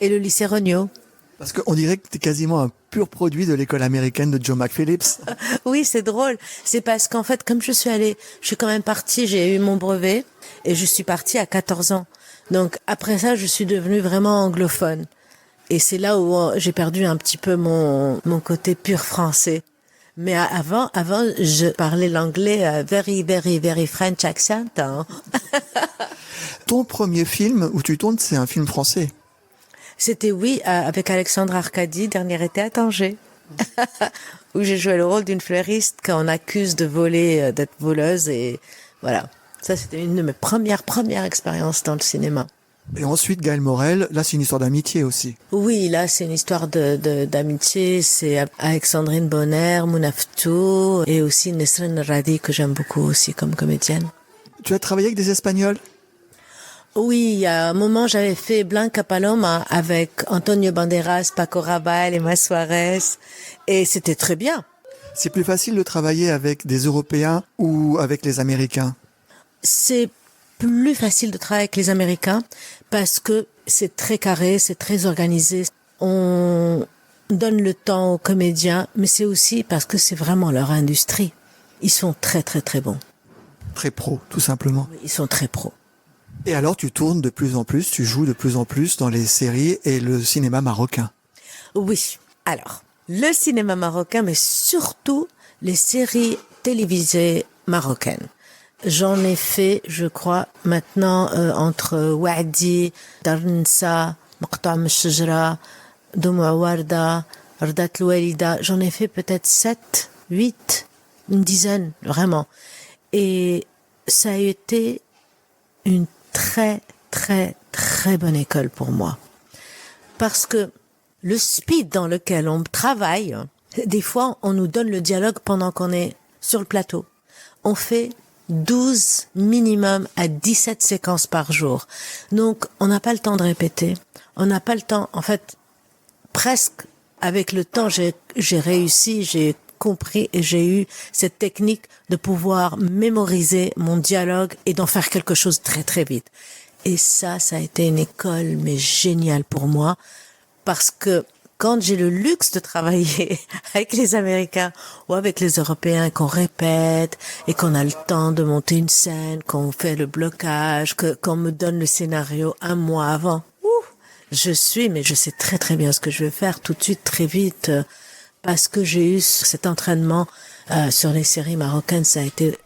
et le lycée Regnault. Parce qu'on dirait que tu es quasiment un pur produit de l'école américaine de Joe McPhillips. Oui, c'est drôle. C'est parce qu'en fait, comme je suis quand même partie, j'ai eu mon brevet et je suis partie à 14 ans. Donc après ça, je suis devenue vraiment anglophone. Et c'est là où j'ai perdu un petit peu mon côté pur français. Mais avant, je parlais l'anglais very, very, very French accent. Hein. Ton premier film où tu tournes, c'est un film français. C'était, oui, avec Alexandre Arcadi, Dernier été à Tanger, où j'ai joué le rôle d'une fleuriste qu'on accuse de voler, d'être voleuse. Et voilà, ça c'était une de mes premières expériences dans le cinéma. Et ensuite, Gaël Morel, là c'est une histoire d'amitié aussi. Oui, là c'est une histoire d'amitié, c'est Alexandrine Bonner, Mounaftou et aussi Nesrine Radi que j'aime beaucoup aussi comme comédienne. Tu as travaillé avec des Espagnols? Oui, il y a un moment j'avais fait Blanca Paloma avec Antonio Banderas, Paco Rabanne, Emma Suarez et c'était très bien. C'est plus facile de travailler avec des Européens ou avec les Américains? C'est plus facile de travailler avec les Américains parce que c'est très carré, c'est très organisé. On donne le temps aux comédiens, mais c'est aussi parce que c'est vraiment leur industrie. Ils sont très très très bons. Très pro, tout simplement. Ils sont très pros. Et alors tu tournes de plus en plus, tu joues de plus en plus dans les séries et le cinéma marocain. Oui, alors, le cinéma marocain, mais surtout les séries télévisées marocaines. J'en ai fait, je crois, maintenant entre Wadi, Darnsa, Maqta' Mshajra, Douma Warda, Rdat Loualida. J'en ai fait peut-être 7, 8, une dizaine, vraiment. Et ça a été une très, très, très bonne école pour moi. Parce que le speed dans lequel on travaille, des fois, on nous donne le dialogue pendant qu'on est sur le plateau. On fait 12 minimum à 17 séquences par jour. Donc, on n'a pas le temps de répéter. On n'a pas le temps, en fait, presque avec le temps, j'ai réussi, j'ai compris et j'ai eu cette technique de pouvoir mémoriser mon dialogue et d'en faire quelque chose très très vite. Et ça a été une école mais géniale pour moi parce que quand j'ai le luxe de travailler avec les Américains ou avec les Européens, qu'on répète et qu'on a le temps de monter une scène, qu'on fait le blocage, qu'on me donne le scénario un mois avant, mais je sais très très bien ce que je vais faire tout de suite, très vite, parce que j'ai eu cet entraînement sur les séries marocaines. Ça a été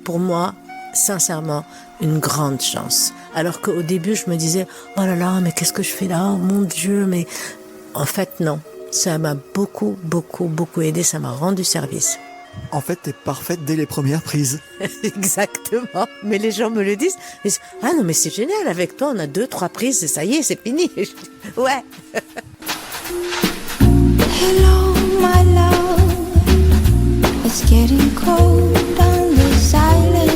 pour moi, sincèrement, une grande chance. Alors qu'au début, je me disais, oh là là, mais qu'est-ce que je fais là? Oh mon Dieu, mais en fait, non. Ça m'a beaucoup, beaucoup, beaucoup aidé. Ça m'a rendu service. En fait, t'es parfaite dès les premières prises. Exactement. Mais les gens me le disent. Ils disent, ah non, mais c'est génial. Avec toi, on a 2-3 prises et ça y est, c'est fini. Ouais. Hello, my love. It's getting cold on this island.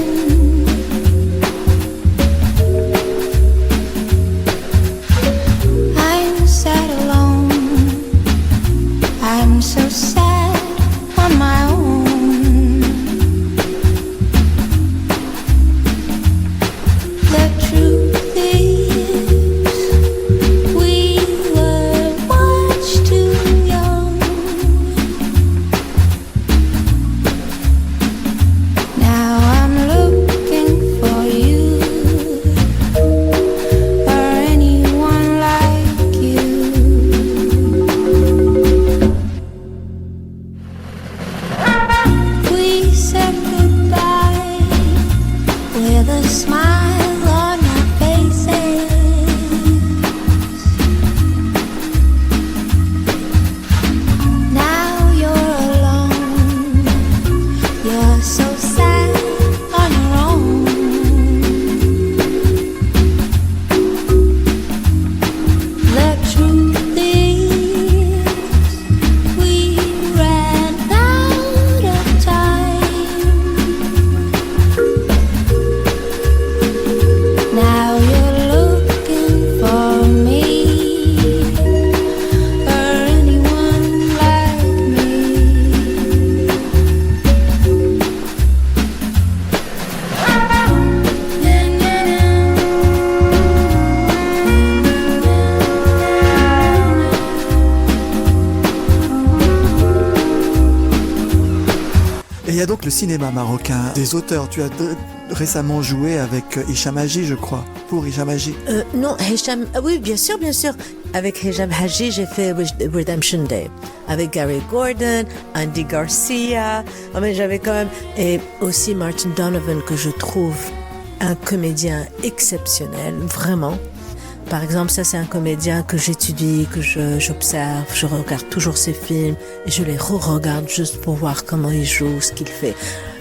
I'm sad alone. I'm so sad on my own. The truth is, we were much too young. Now I'm looking for you or anyone like you. We said goodbye with a smile on our faces. Now you're alone. You're so sad on your own. The truth is, we ran out of time. Now you're looking for me or anyone like me. Et il y a donc le cinéma marocain, des auteurs. Tu as récemment joué avec Hicham Haji, je crois, pour Hicham Haji. Non, Hicham, oui, bien sûr, bien sûr. Avec Hicham Haji, j'ai fait Redemption Day. Avec Gary Gordon, Andy Garcia. Oh, mais j'avais quand même, et aussi Martin Donovan, que je trouve un comédien exceptionnel, vraiment. Par exemple, ça c'est un comédien que j'étudie, que j'observe, je regarde toujours ses films et je les re-regarde juste pour voir comment il joue, ce qu'il fait.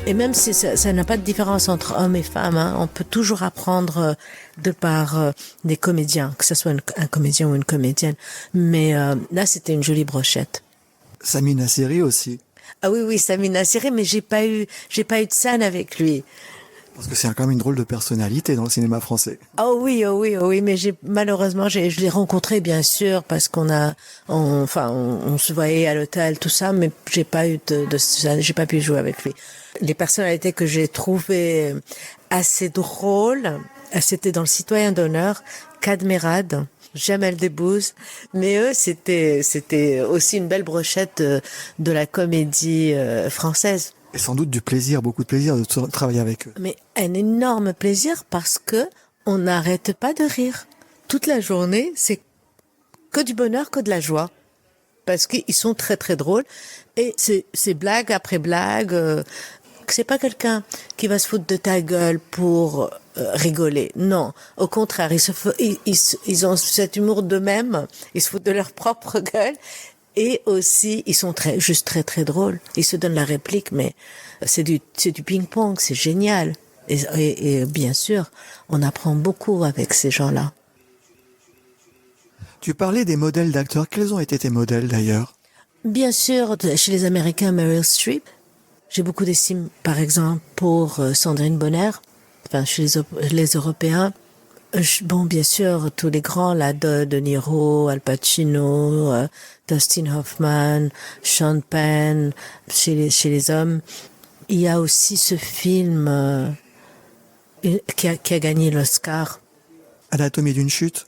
Et même si ça n'a pas de différence entre hommes et femmes, hein, on peut toujours apprendre de par des comédiens, que ce soit un comédien ou une comédienne. Mais là, c'était une jolie brochette. Sami Nasseri aussi. Ah oui, Sami Nasseri, mais j'ai pas eu de scène avec lui. Parce que c'est quand même une drôle de personnalité dans le cinéma français. Oh oui, mais malheureusement, je l'ai rencontré bien sûr parce on se voyait à l'hôtel, tout ça, mais j'ai pas pu jouer avec lui. Les personnalités que j'ai trouvées assez drôles, c'était dans Le Citoyen d'honneur, Cadmerade, Jamel Debbouze, mais eux, c'était aussi une belle brochette de la comédie française. Et sans doute du plaisir, beaucoup de plaisir de travailler avec eux. Mais un énorme plaisir parce que on n'arrête pas de rire. Toute la journée, c'est que du bonheur, que de la joie. Parce qu'ils sont très très drôles. Et c'est blague après blague. C'est pas quelqu'un qui va se foutre de ta gueule pour rigoler. Non. Au contraire, ils ont cet humour d'eux-mêmes. Ils se foutent de leur propre gueule. Et aussi, ils sont juste très très drôles. Ils se donnent la réplique, mais c'est du ping-pong, c'est génial. Et bien sûr, on apprend beaucoup avec ces gens-là. Tu parlais des modèles d'acteurs. Quels ont été tes modèles d'ailleurs? Bien sûr, chez les Américains, Meryl Streep. J'ai beaucoup d'estime, par exemple, pour Sandrine Bonner. Enfin, chez les Européens. Bon, bien sûr, tous les grands, là, De Niro, Al Pacino, Dustin Hoffman, Sean Penn, chez les hommes. Il y a aussi ce film qui a gagné l'Oscar. Anatomie d'une chute.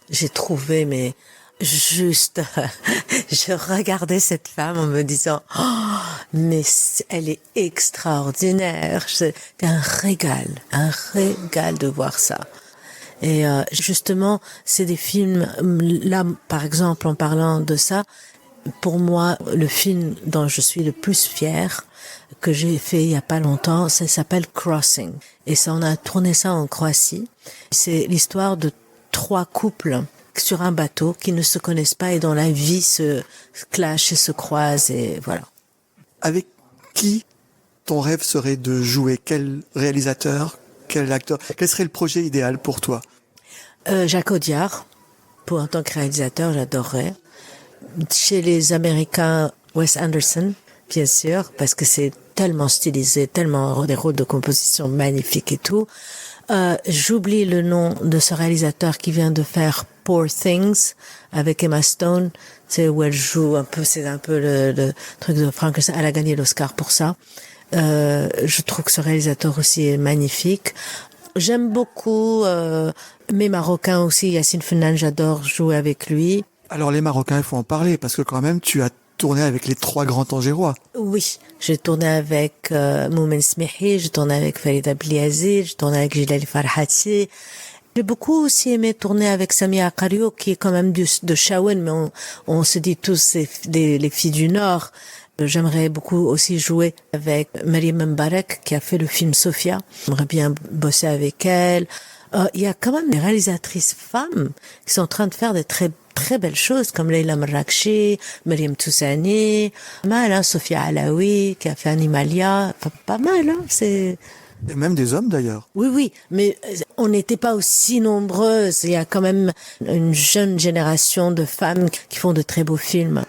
J'ai trouvé, mais Juste, je regardais cette femme en me disant, oh, mais elle est extraordinaire. C'était un régal de voir ça. Et justement, c'est des films, là, par exemple, en parlant de ça, pour moi, le film dont je suis le plus fière, que j'ai fait il y a pas longtemps, ça s'appelle Crossing. Et ça, on a tourné ça en Croatie. C'est l'histoire de 3 couples sur un bateau qui ne se connaissent pas et dont la vie se clash et se croise et voilà. Avec qui ton rêve serait de jouer? Quel réalisateur? Quel acteur? Quel serait le projet idéal pour toi? Jacques Audiard, en tant que réalisateur, j'adorerais. Chez les Américains, Wes Anderson, bien sûr, parce que c'est tellement stylisé, tellement des rôles de composition magnifiques et tout. J'oublie le nom de ce réalisateur qui vient de faire Poor Things avec Emma Stone, c'est où elle joue un peu, c'est un peu le truc de Frankenstein. Elle a gagné l'Oscar pour ça. Je trouve que ce réalisateur aussi est magnifique. J'aime beaucoup mes Marocains aussi, Yacine Fennan, j'adore jouer avec lui. Alors les Marocains, il faut en parler, parce que quand même, tu as tourné avec les 3 grands Tangérois. Oui, j'ai tourné avec Moumen Smihi, j'ai tourné avec Farida Bliazi, j'ai tourné avec Jilali Farhati. J'ai beaucoup aussi aimé tourner avec Samia Akario, qui est quand même de Chaouen, mais on se dit tous c'est les filles du Nord. J'aimerais beaucoup aussi jouer avec Mariam Mbarek, qui a fait le film Sophia. J'aimerais bien bosser avec elle. Il y a quand même des réalisatrices femmes qui sont en train de faire des très très belles choses, comme Leila Marrakchi, Mariam Toussani, pas mal, hein, Sophia Alaoui, qui a fait Animalia, enfin, pas mal, hein, c'est... Et même des hommes d'ailleurs. Oui, mais on n'était pas aussi nombreuses. Il y a quand même une jeune génération de femmes qui font de très beaux films.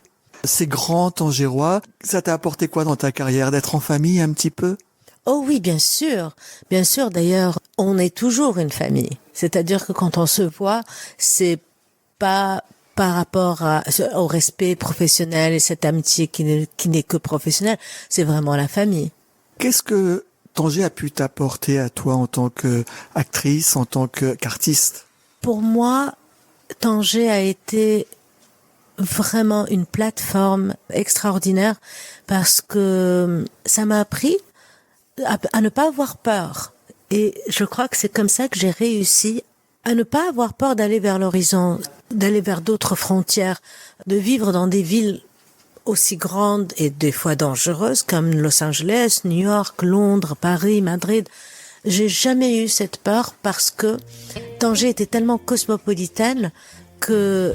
Ces grands Tangérois, ça t'a apporté quoi dans ta carrière? D'être en famille un petit peu? Oh oui, bien sûr. Bien sûr, d'ailleurs, on est toujours une famille. C'est-à-dire que quand on se voit, c'est pas par rapport au respect professionnel et cette amitié qui n'est que professionnelle, c'est vraiment la famille. Qu'est-ce que Tanger a pu t'apporter à toi en tant qu'actrice, en tant qu'artiste? Pour moi, Tanger a été vraiment une plateforme extraordinaire parce que ça m'a appris à ne pas avoir peur. Et je crois que c'est comme ça que j'ai réussi à ne pas avoir peur d'aller vers l'horizon, d'aller vers d'autres frontières, de vivre dans des villes aussi grandes et des fois dangereuses comme Los Angeles, New York, Londres, Paris, Madrid. J'ai jamais eu cette peur parce que Tanger était tellement cosmopolitaine que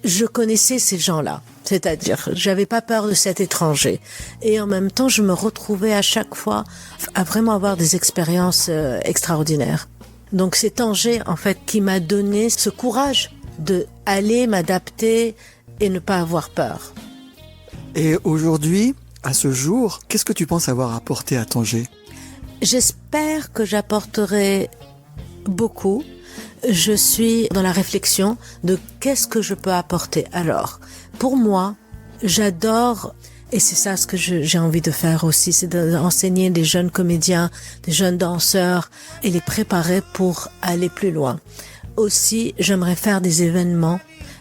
je connaissais ces gens-là. C'est-à-dire, j'avais pas peur de cet étranger. Et en même temps, je me retrouvais à chaque fois à vraiment avoir des expériences extraordinaires. Donc c'est Tanger, en fait, qui m'a donné ce courage de aller m'adapter et ne pas avoir peur. Et aujourd'hui, à ce jour, qu'est-ce que tu penses avoir apporté à Tanger? J'espère que j'apporterai beaucoup. Je suis dans la réflexion de qu'est-ce que je peux apporter. Alors, pour moi, j'adore, et c'est ça ce que j'ai envie de faire aussi, c'est d'enseigner des jeunes comédiens, des jeunes danseurs et les préparer pour aller plus loin. Aussi, j'aimerais faire des événements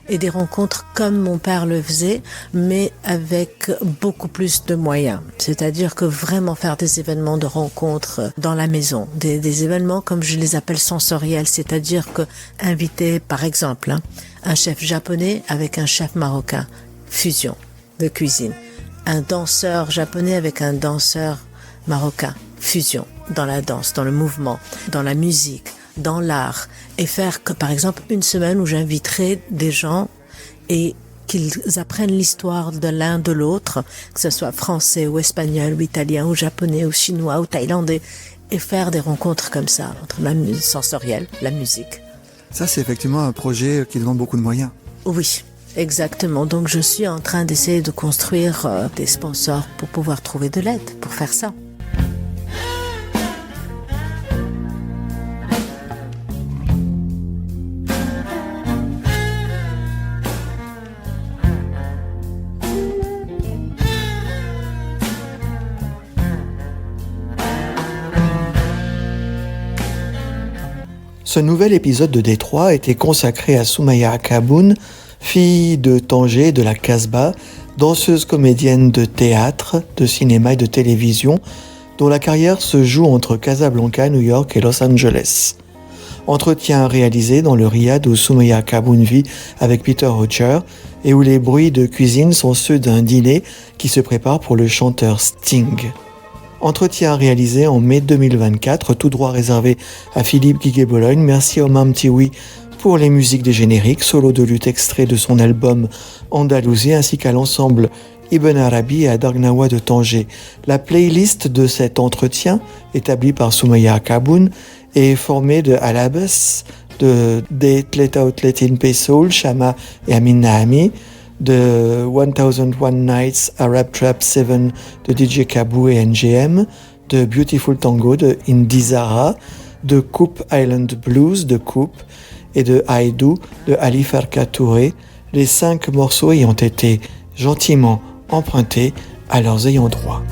et des rencontres comme mon père le faisait, mais avec beaucoup plus de moyens. C'est-à-dire que vraiment faire des événements de rencontres dans la maison, des événements comme je les appelle sensoriels, c'est-à-dire que inviter, par exemple, un chef japonais avec un chef marocain, fusion de cuisine, un danseur japonais avec un danseur marocain, fusion dans la danse, dans le mouvement, dans la musique, dans l'art, et faire que, par exemple, une semaine où j'inviterai des gens et qu'ils apprennent l'histoire de l'un de l'autre, que ce soit français ou espagnol ou italien ou japonais ou chinois ou thaïlandais, et faire des rencontres comme ça, entre la sensorielle, la musique. Ça, c'est effectivement un projet qui demande beaucoup de moyens. Oui, exactement. Donc je suis en train d'essayer de construire des sponsors pour pouvoir trouver de l'aide pour faire ça. Ce nouvel épisode de Détroit était consacré à Soumaya Akaboun, Fille de Tanger, de la Casbah, danseuse comédienne de théâtre, de cinéma et de télévision, dont la carrière se joue entre Casablanca, New York et Los Angeles. Entretien réalisé dans le riad où Soumaya Kaboun vit avec Peter Roger et où les bruits de cuisine sont ceux d'un dîner qui se prépare pour le chanteur Sting. Entretien réalisé en mai 2024, tout droit réservé à Philippe Guiguet-Bologne. Merci au Mam Tiwi pour les musiques des génériques, solo de lutte extrait de son album Andalousie, ainsi qu'à l'ensemble Ibn Arabi et à Dargnawa de Tanger. La playlist de cet entretien, établie par Soumaya Kaboun, est formée de Alabas, de Tleta Outletin Soul, Shama et Amin Nahami, de 1001 Nights Arab Trap 7 de DJ Kabou et NGM, de Beautiful Tango de Indizara, de Coupe Island Blues de Coupe et de Haïdou de Ali Farka Touré, les 5 morceaux ayant été gentiment empruntés à leurs ayants droit.